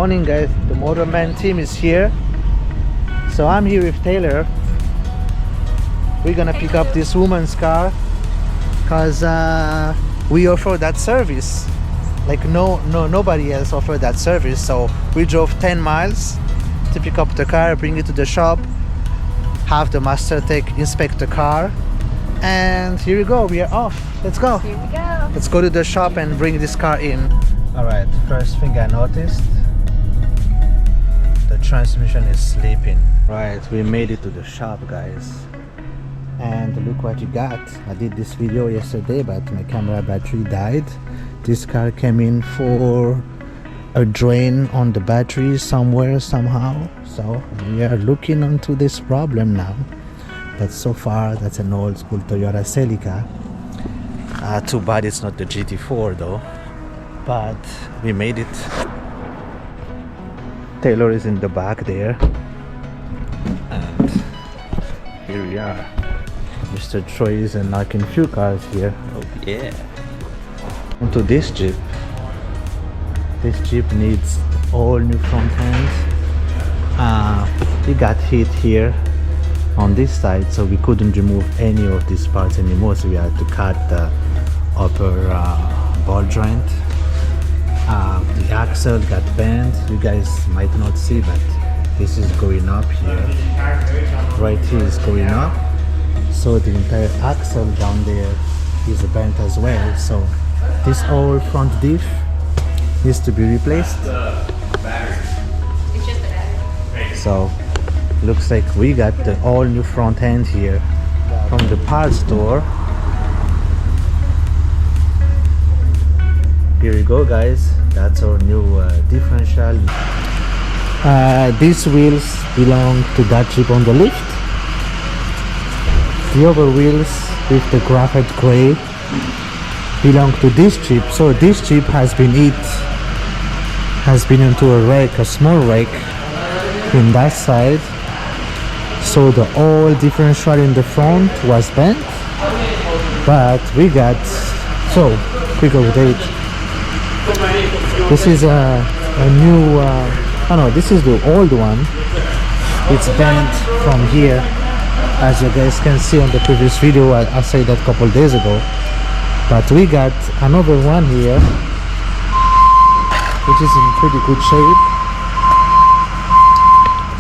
morning, guys. The Motorman team is here. So I'm here with Taylor. We're gonna pick up this woman's car because we offer that service. Like nobody else offered that service. So we drove 10 miles to pick up the car, bring it to the shop, have the master tech inspect the car, and here we go. We are off. Let's go. Here we go. Let's go to the shop and bring this car in. All right. First thing I noticed, the transmission is sleeping. Right, we made it to the shop, guys, and look what you got. I did this video yesterday, but my camera battery died. This car came in for a drain on the battery somewhere, somehow. So we are looking into this problem now. But so far, that's an old school Toyota Celica. Too bad it's not the GT4 though. But we made it. Taylor is in the back there. And here we are. Mr. Troy is knocking few cars here. Oh yeah. Onto this Jeep. This Jeep needs all new front ends. It got hit here on this side, so we couldn't remove any of these parts anymore, so we had to cut the upper ball joint. The axle got bent. You guys might not see, but this is going up here. Right here is going up, so the entire axle down there is bent as well. So this whole front diff needs to be replaced. So looks like we got the all new front end here from the parts store. Here we go, guys. That's our new differential. These wheels belong to that Jeep on the left. The other wheels with the graphite gray belong to this Jeep. So this Jeep has been into a wreck, a small wreck in that side. So the old differential in the front was bent, but we got quick update. This is a new oh no, this is the old one. It's bent from here, as you guys can see on the previous video. I said that a couple days ago, but we got another one here which is in pretty good shape.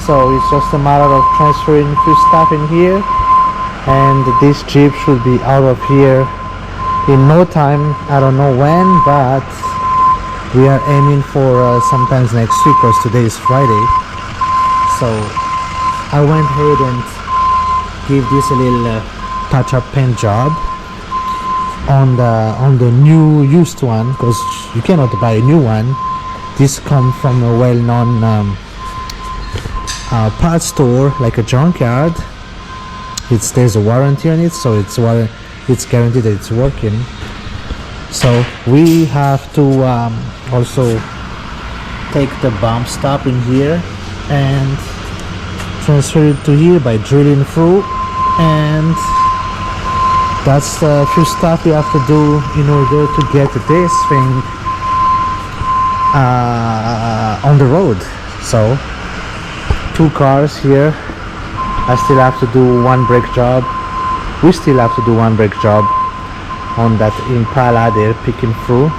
So it's just a matter of transferring a few stuff in here, and this Jeep should be out of here in no time. I don't know when, but we are aiming for sometimes next week, because today is Friday. So I went ahead and gave this a little touch-up paint job on the new used one, because you cannot buy a new one. This comes from a well-known parts store, like a junkyard. There's a warranty on it, so it's guaranteed that it's working. So we have to also take the bump stop in here and transfer it to here by drilling through, and that's a few stuff we have to do in order to get this thing on the road. So 2 cars here. I still have to do one brake job. We still have to do one brake job on that Impala there, picking through.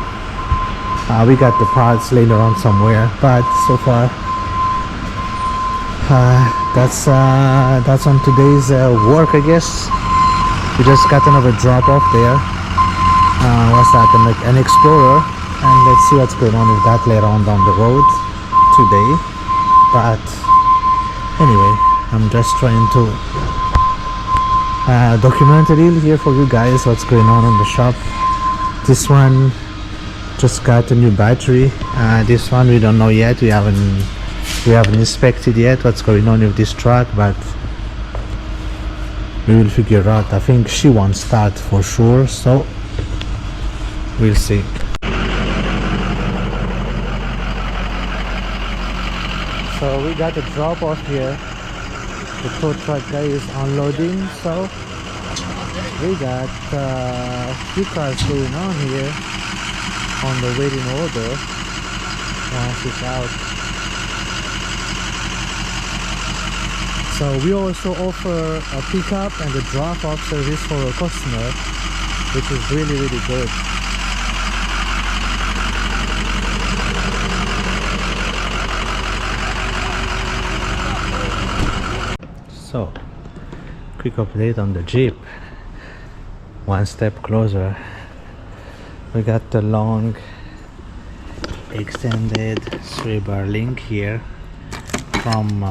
We got the parts later on somewhere, but so far that's on today's work, I guess. We just got another drop off there. What's that? An Explorer, and let's see what's going on with that later on down the road today. But anyway, I'm just trying to document a little here for you guys what's going on in the shop. This one just got a new battery. This one we don't know yet. We haven't inspected yet what's going on with this truck, but we will figure out. I think she won't start for sure, so we'll see. So we got a drop off here. The tow truck guy is unloading, so we got a few cars going on here on the waiting order. Once it's out, So we also offer a pickup and a drop-off service for a customer, which is really good. So, quick update on the Jeep. One step closer. We got the long extended 3-bar link here from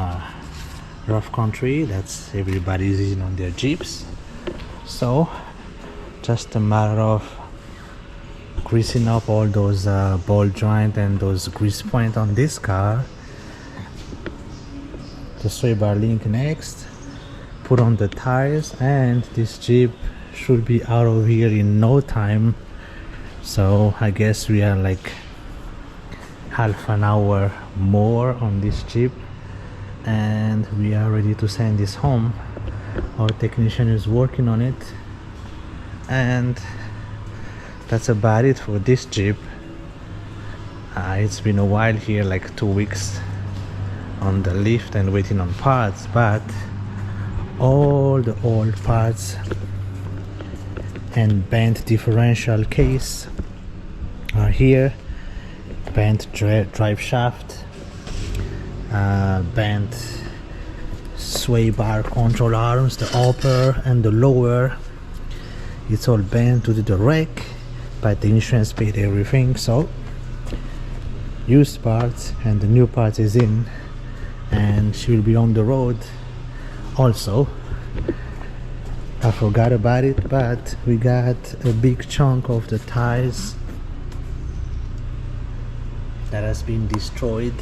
rough country. That's everybody's using on their Jeeps. So just a matter of greasing up all those ball joint and those grease point on this car. The 3-bar link next, put on the tires, and this Jeep should be out of here in no time. So I guess we are like half an hour more on this Jeep and we are ready to send this home. Our technician is working on it, and that's about it for this Jeep. It's been a while here, like 2 weeks on the lift and waiting on parts, but all the old parts and bent differential case are here. Bent drive shaft, bent sway bar control arms, the upper and the lower, it's all bent to the wreck, but the insurance paid everything. So used parts and the new parts is in, and she will be on the road. Also, I forgot about it, but we got a big chunk of the tires that has been destroyed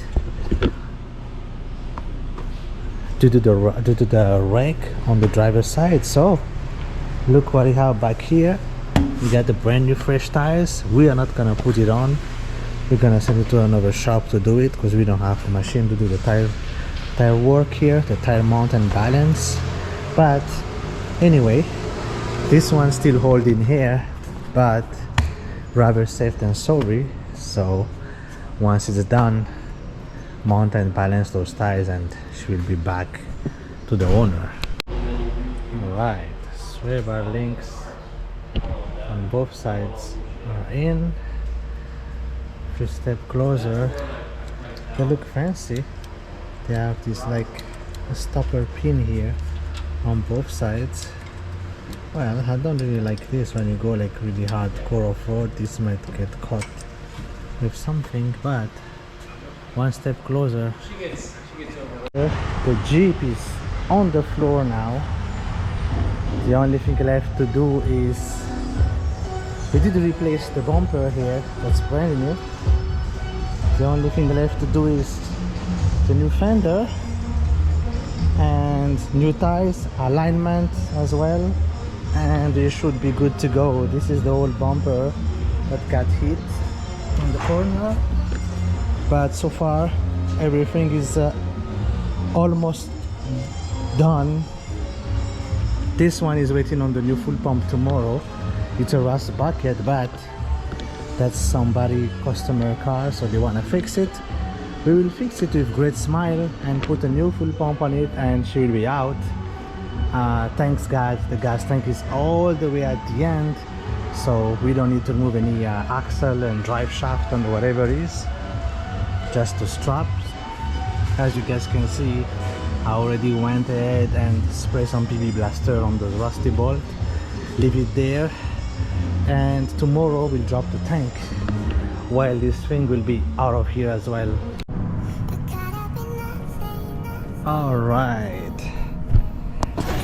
due to the wreck on the driver's side. So look what we have back here. We got the brand new fresh tires. We are not gonna put it on. We're gonna send it to another shop to do it because we don't have the machine to do the tire work here, the tire mount and balance. But anyway, this one's still holding here, but rather safe than sorry. So once it's done, mount and balance those tires and she will be back to the owner. Alright, 3-bar links on both sides are in. If you step closer, they look fancy. They have this like a stopper pin here on both sides. Well, I don't really like this when you go like really hardcore off-road. This might get caught with something, but one step closer. She gets over. The Jeep is on the floor now. The only thing left to do is we did replace the bumper here, that's brand new. The only thing left to do is the new fender and new tires, alignment as well, and we should be good to go. This is the old bumper that got hit on the corner, but so far everything is almost done. This one is waiting on the new full pump tomorrow. It's a rust bucket, but that's somebody customer car, so they want to fix it. We will fix it with great smile and put a new full pump on it, and she will be out. Thanks God, the gas tank is all the way at the end, so we don't need to move any axle and drive shaft and whatever it is, just the straps. As you guys can see, I already went ahead and sprayed some PB blaster on the rusty bolt. Leave it there, and tomorrow we'll drop the tank while this thing will be out of here as well.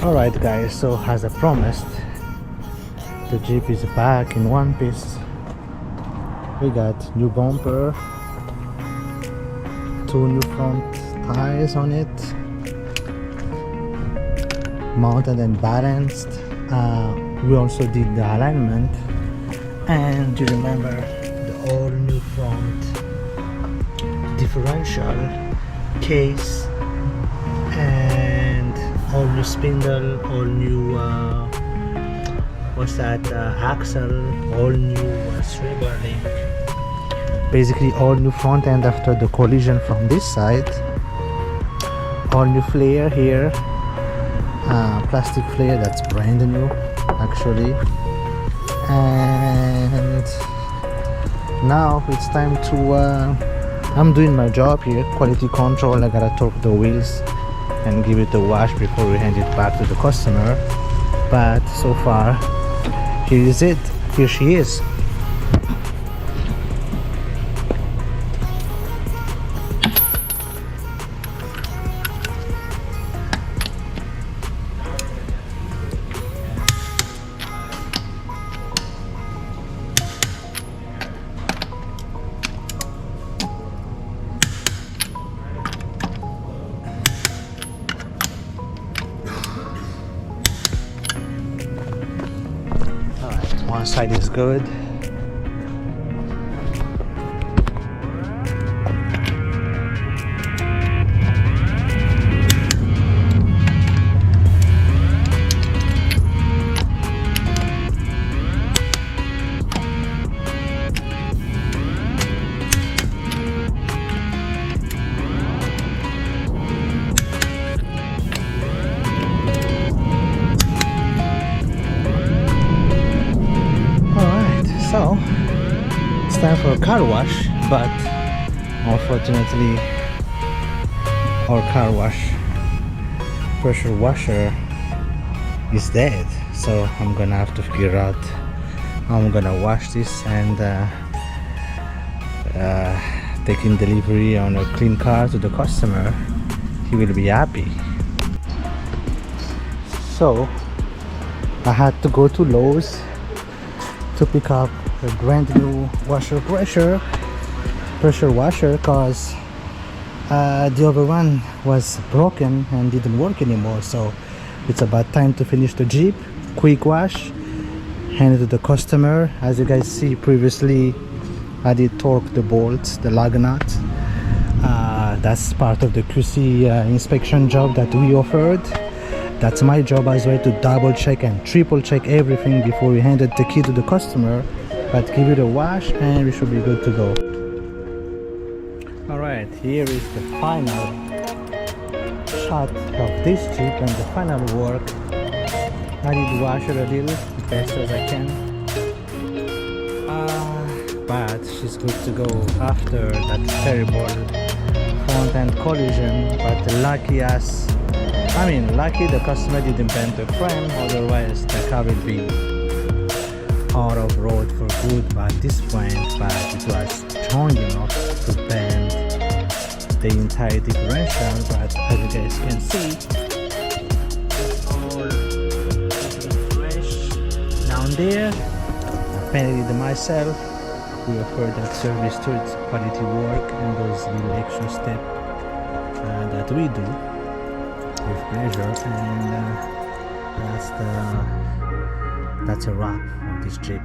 Alright guys, so as I promised, the Jeep is back in one piece. We got new bumper, 2 new front tires on it, mounted and balanced. We also did the alignment, and you remember the all new front differential case, and all new spindle, all new axle, all new 3-bar link, basically all new front end after the collision from this side, all new flare here, plastic flare that's brand new actually. And now it's time to I'm doing my job here, quality control. I gotta torque the wheels and give it a wash before we hand it back to the customer. But so far, here is it. Here she is. One side is good. So it's time for a car wash, but unfortunately our car wash pressure washer is dead. So I'm gonna have to figure out how I'm gonna wash this and taking delivery on a clean car to the customer. He will be happy. So I had to go to Lowe's to pick up a brand new pressure washer, because the other one was broken and didn't work anymore. So it's about time to finish the Jeep. Quick wash, hand it to the customer. As you guys see previously, I did torque the bolts, the lug nut. That's part of the QC inspection job that we offered. That's my job as well, to double check and triple check everything before we handed the key to the customer. But give it a wash and we should be good to go. Alright, here is the final shot of this Jeep and the final work. I did wash it a little, the best as I can. But she's good to go after that terrible front end collision. But lucky the customer didn't bend the frame, otherwise the car will be out of road for good by this point. But it was strong enough to bend the entire differential. But as you guys can see, it's all fresh down there. I painted it myself. We offer that service to its quality work and those little extra steps that we do with pleasure. And that's a wrap on this Jeep.